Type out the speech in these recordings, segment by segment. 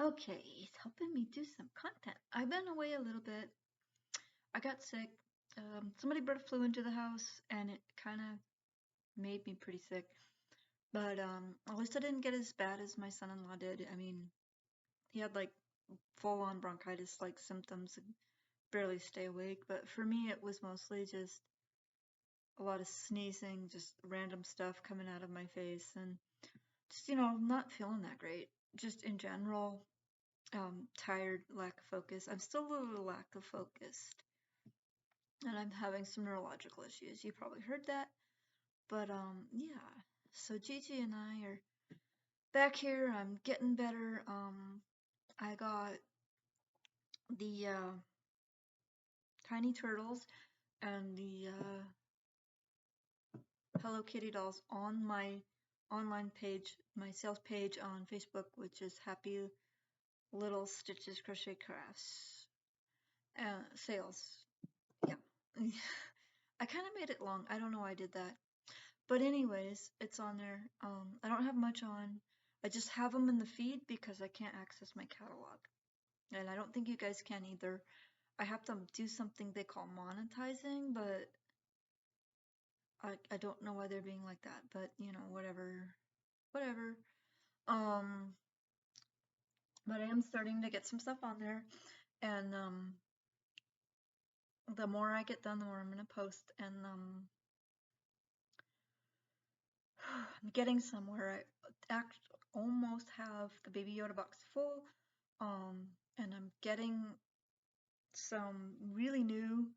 Okay, it's helping me do some content. I've been away a little bit. I got sick. Somebody brought a flu into the house, and it kind of made me pretty sick. But at least I didn't get as bad as my son-in-law did. I mean, he had like full-on bronchitis like symptoms and barely stay awake. But for me, it was mostly just a lot of sneezing, just random stuff coming out of my face, and just not feeling that great. Just in general, tired, lack of focus. I'm still a little lack of focused, and I'm having some neurological issues. You probably heard that, but yeah. So Gigi and I are back here. I'm getting better. I got the tiny turtles and the Hello Kitty dolls on my online page, my sales page on Facebook, which is Happy Little Stitches Crochet Crafts sales. Yeah. I kind of made it long. I don't know why I did that. But anyways, it's on there. I don't have much on. I just have them in the feed because I can't access my catalog. And I don't think you guys can either. I have to do something they call monetizing, but I don't know why they're being like that. But whatever. Whatever. Um, but I am starting to get some stuff on there. And the more I get done, the more I'm gonna post. And I'm getting somewhere. I almost have the Baby Yoda box full. And I'm getting some really new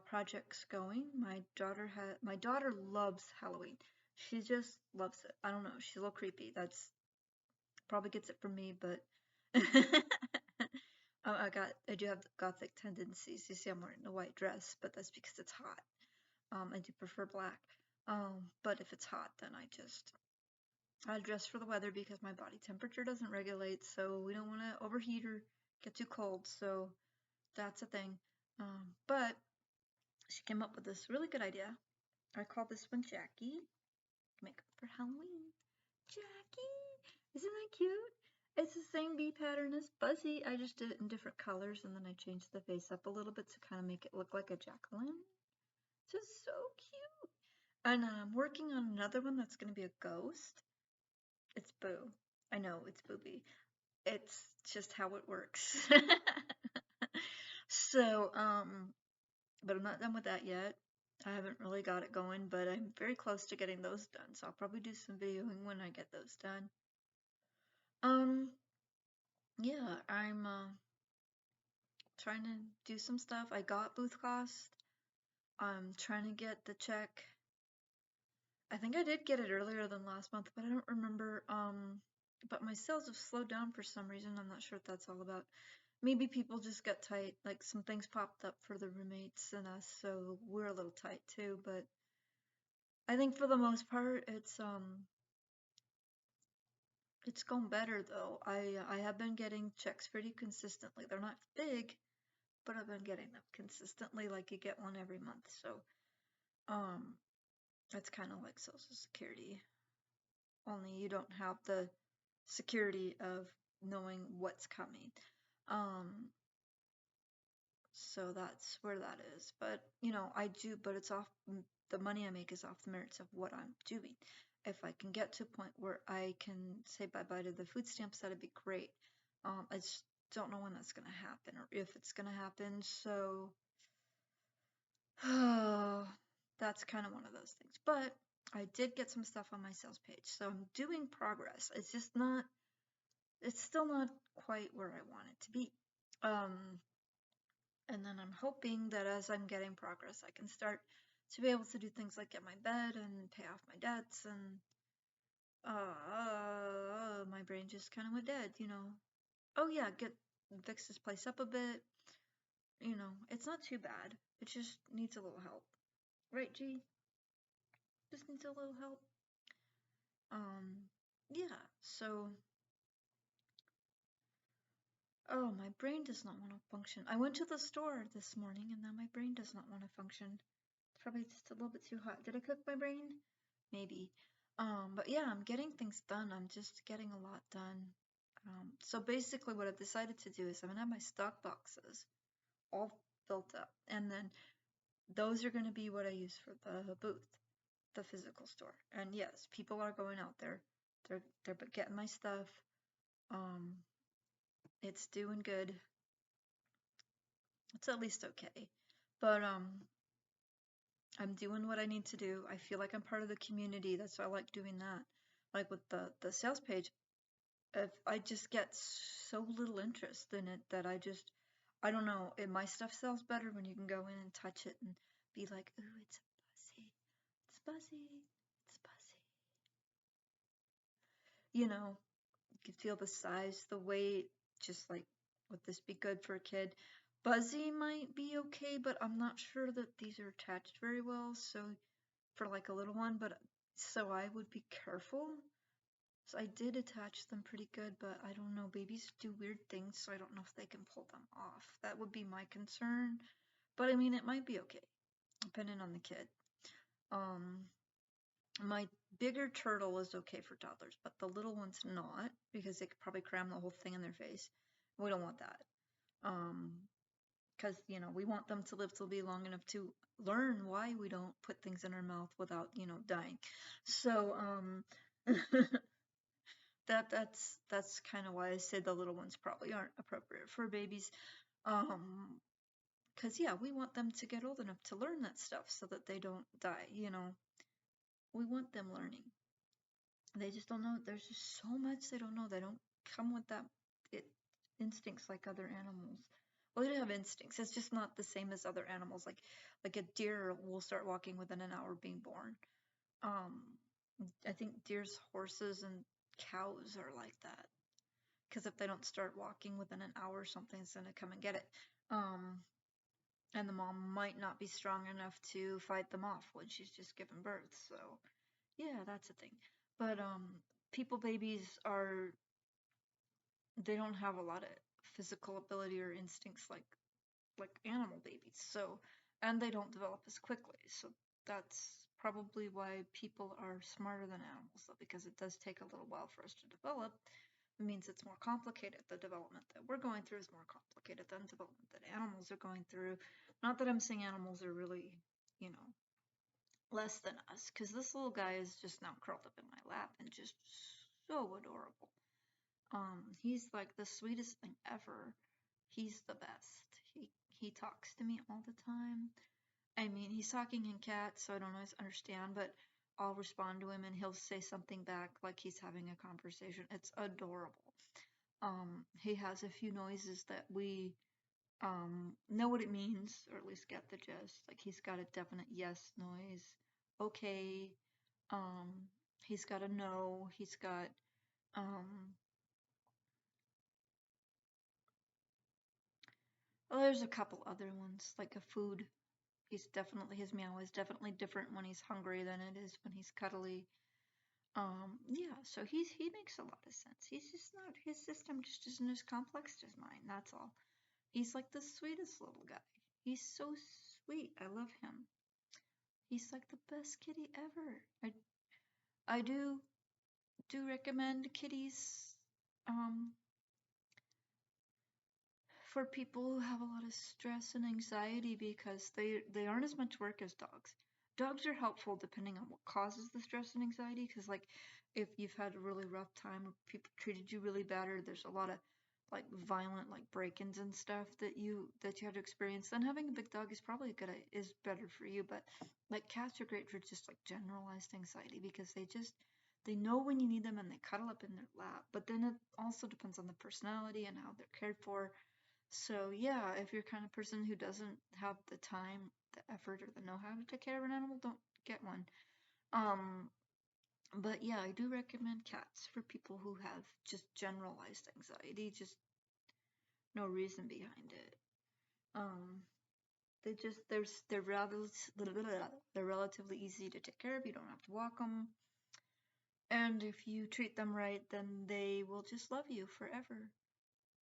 projects going. My daughter loves Halloween. She just loves it. I don't know. She's a little creepy. That's probably gets it from me, but I do have gothic tendencies. You see, I'm wearing a white dress, but that's because it's hot. I do prefer black. But if it's hot, then I dress for the weather because my body temperature doesn't regulate, so we don't want to overheat or get too cold. So that's a thing. But she came up with this really good idea. I call this one Jackie. Makeup for Halloween. Jackie! Isn't that cute? It's the same bee pattern as Buzzy. I just did it in different colors and then I changed the face up a little bit to kind of make it look like a jack-o'-lantern. Just so cute. And I'm working on another one that's going to be a ghost. It's Boo. I know, it's Booby. It's just how it works. So, but I'm not done with that yet. I haven't really got it going, but I'm very close to getting those done. So I'll probably do some videoing when I get those done. Um, yeah, I'm trying to do some stuff. I got booth cost. I'm trying to get the check. I think I did get it earlier than last month, but I don't remember. But my sales have slowed down for some reason. I'm not sure what that's all about. Maybe people just got tight. Like some things popped up for the roommates and us, so we're a little tight too. But I think for the most part, it's gone better though. I have been getting checks pretty consistently. They're not big, but I've been getting them consistently. Like you get one every month, so um, that's kind of like Social Security. Only you don't have the security of knowing what's coming. Um, so that's where that is. But I do. But it's off. The money I make is off the merits of what I'm doing. If I can get to a point where I can say bye bye to the food stamps, that'd be great. I just don't know when that's gonna happen or if it's gonna happen. So that's kind of one of those things. But I did get some stuff on my sales page, so I'm doing progress. It's just not. It's still not quite where I want it to be. Um, and then I'm hoping that as I'm getting progress, I can start to be able to do things like get my bed and pay off my debts and my brain just kind of went dead. Oh yeah, fix this place up a bit. It's not too bad. It just needs a little help. Right, G? Just needs a little help. Yeah, so oh, my brain does not want to function. I went to the store this morning and now my brain does not want to function. It's probably just a little bit too hot. Did I cook my brain? Maybe. But yeah, I'm getting things done. I'm just getting a lot done. So basically, what I've decided to do is I'm gonna have my stock boxes all built up, and then those are gonna be what I use for the booth, the physical store. And yes, people are going out there. They're getting my stuff. Um, it's doing good. It's at least okay. But I'm doing what I need to do. I feel like I'm part of the community. That's why I like doing that. Like with the sales page, if I just get so little interest in it that I don't know. My stuff sells better when you can go in and touch it and be like, ooh, it's buzzy, it's buzzy, it's buzzy. You know, you can feel the size, the weight, just like, would this be good for a kid? Buzzy might be okay, but I'm not sure that these are attached very well. So for like a little one, but so I would be careful. So I did attach them pretty good, but I don't know. Babies do weird things, so I don't know if they can pull them off. That would be my concern. But I mean, it might be okay, depending on the kid. Um, my bigger turtle is okay for toddlers, but the little one's not because they could probably cram the whole thing in their face. We don't want that. Because we want them to live to be long enough to learn why we don't put things in our mouth without dying. So that's kind of why I say the little ones probably aren't appropriate for babies. Because yeah, we want them to get old enough to learn that stuff so that they don't die. We want them learning. They just don't know. There's just so much they don't know. They don't come with that it, instincts like other animals. Well, they do have instincts. It's just not the same as other animals. Like a deer will start walking within an hour of being born. Um, I think deers, horses, and cows are like that. Because if they don't start walking within an hour, something's gonna come and get it. And the mom might not be strong enough to fight them off when she's just given birth. So yeah, that's a thing. But people babies they don't have a lot of physical ability or instincts like animal babies. So and they don't develop as quickly. So that's probably why people are smarter than animals, though, because it does take a little while for us to develop. It means it's more complicated. The development that we're going through is more complicated than development that animals are going through. Not that I'm saying animals are really, less than us, because this little guy is just now curled up in my lap and just so adorable. He's like the sweetest thing ever. He's the best. He talks to me all the time. I mean, he's talking in cat, so I don't always understand, but I'll respond to him and he'll say something back like he's having a conversation. It's adorable. He has a few noises that we know what it means, or at least get the gist. Like he's got a definite yes noise. Okay. Um, he's got a no. He's got um. Well, there's a couple other ones like a food. His meow is definitely different when he's hungry than it is when he's cuddly. Yeah, so he makes a lot of sense. He's just not his system just isn't as complex as mine. That's all. He's like the sweetest little guy. He's so sweet. I love him. He's like the best kitty ever. I do recommend kitties um for people who have a lot of stress and anxiety because they aren't as much work as dogs. Dogs are helpful depending on what causes the stress and anxiety, because like if you've had a really rough time or people treated you really bad, or there's a lot of like violent like break-ins and stuff that you had to experience, then having a big dog is probably is better for you. But like cats are great for just like generalized anxiety because they know when you need them and they cuddle up in their lap. But then it also depends on the personality and how they're cared for. So yeah, if you're kind of person who doesn't have the time, the effort, or the know-how to take care of an animal, don't get one. Um, but yeah, I do recommend cats for people who have just generalized anxiety, just no reason behind it. Um, they're relatively easy to take care of. You don't have to walk them, and if you treat them right, then they will just love you forever,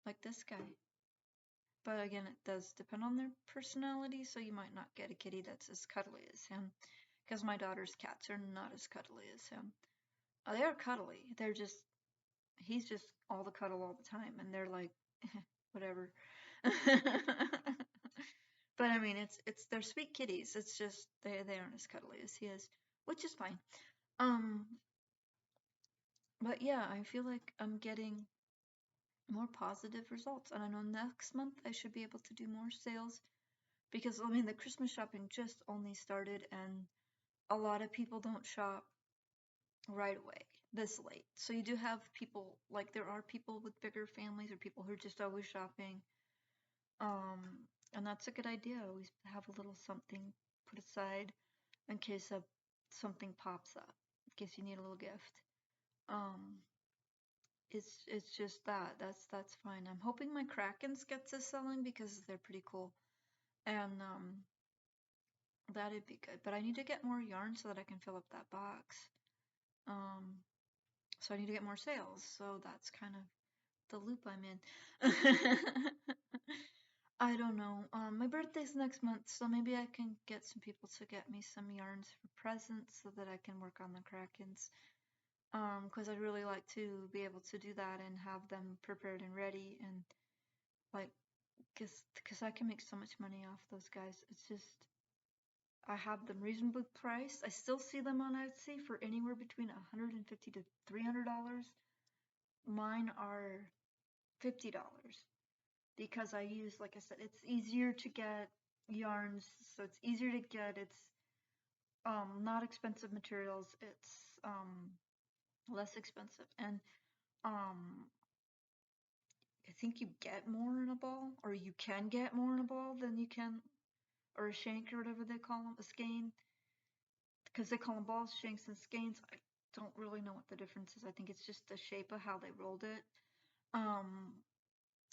like this guy. But again, it does depend on their personality, so you might not get a kitty that's as cuddly as him. Because my daughter's cats are not as cuddly as him. They are cuddly. They're just he's just all the cuddle all the time, and they're like, whatever. But I mean, it's they're sweet kitties. It's just they aren't as cuddly as he is, which is fine. Um, but yeah, I feel like I'm getting more positive results, and I know next month I should be able to do more sales because I mean the Christmas shopping just only started, and a lot of people don't shop right away this late. So you do have people like there are people with bigger families or people who are just always shopping. Um, and that's a good idea. Always have a little something put aside in case something pops up, in case you need a little gift. Um, it's just that. That's fine. I'm hoping my Krakens get to selling because they're pretty cool. And that'd be good. But I need to get more yarn so that I can fill up that box. Um, so I need to get more sales. So that's kind of the loop I'm in. I don't know. My birthday's next month, so maybe I can get some people to get me some yarns for presents so that I can work on the Krakens. 'Cause I'd really like to be able to do that and have them prepared and ready and like, cause I can make so much money off those guys. It's just I have them reasonably priced. I still see them on Etsy for anywhere between $150 to $300. Mine are $50 because I use, like I said, it's easier to get yarns, so it's easier to get. It's not expensive materials. It's less expensive, and um I think you get more in a ball, or you can get more in a ball than you can, or a shank or whatever they call them, a skein, because they call them balls, shanks, and skeins. I don't really know what the difference is. I think it's just the shape of how they rolled it. Um,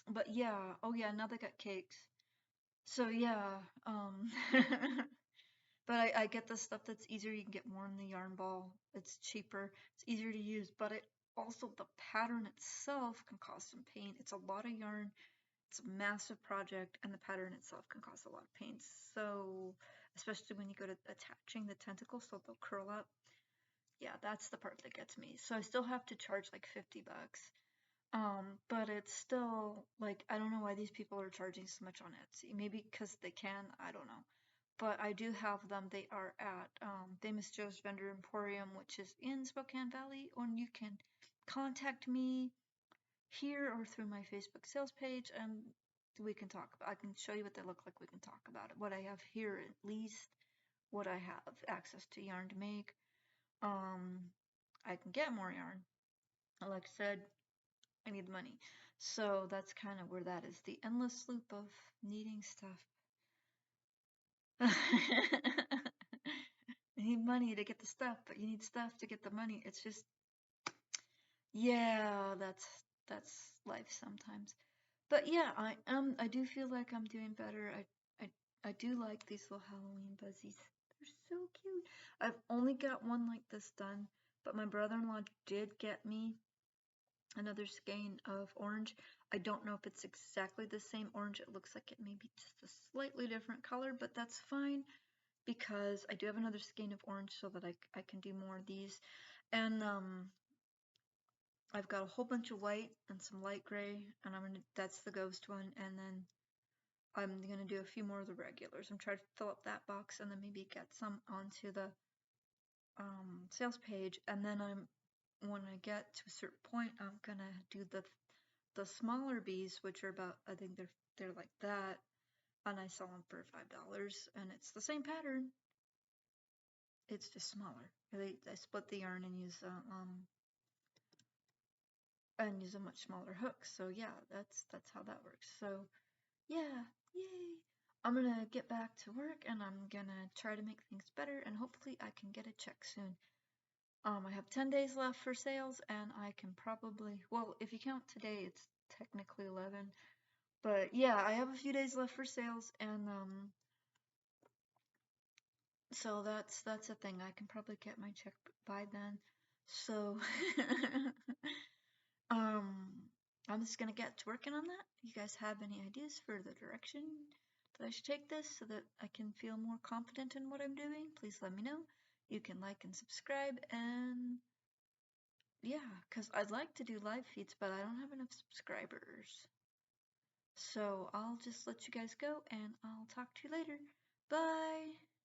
but yeah, oh yeah, now they got cakes. So yeah, but I get the stuff that's easier. You can get more in the yarn ball. It's cheaper. It's easier to use, but it also the pattern itself can cause some pain. It's a lot of yarn. It's a massive project, and the pattern itself can cause a lot of pain. So, especially when you go to attaching the tentacles so they'll curl up. Yeah, that's the part that gets me. So I still have to charge like $50. But it's still like I don't know why these people are charging so much on Etsy. Maybe because they can, I don't know. But I do have them. They are at Famous Joe's Vendor Emporium, which is in Spokane Valley, and you can contact me here or through my Facebook sales page, and we can talk. I can show you what they look like. We can talk about it. What I have here, at least, what I have access to yarn to make. I can get more yarn. Like I said, I need the money. So that's kind of where that is. The endless loop of needing stuff. You need money to get the stuff, but you need stuff to get the money. It's just, yeah, that's life sometimes. But yeah, I do feel like I'm doing better. I do like these little Halloween buzzies. They're so cute. I've only got one like this done, but my brother-in-law did get me another skein of orange. I don't know if it's exactly the same orange. It looks like it may be just a slightly different color, but that's fine because I do have another skein of orange so that I can do more of these. And I've got a whole bunch of white and some light gray, and that's the ghost one, and then I'm gonna do a few more of the regulars. I'm trying to fill up that box and then maybe get some onto the sales page, and then when I get to a certain point, I'm gonna do the smaller bees, which are about I think they're like that, and I sell them for $5, and it's the same pattern. It's just smaller. I split the yarn and use a much smaller hook. So yeah, that's how that works. So yeah, yay! I'm gonna get back to work and I'm gonna try to make things better and hopefully I can get a check soon. I have 10 days left for sales and I can probably, well, if you count today, it's technically 11. But yeah, I have a few days left for sales and so that's a thing. I can probably get my check by then. So Um, I'm just gonna get to working on that. You guys have any ideas for the direction that I should take this so that I can feel more confident in what I'm doing? Please let me know. You can like and subscribe, and yeah. Yeah, because I'd like to do live feeds, but I don't have enough subscribers. So I'll just let you guys go and I'll talk to you later. Bye.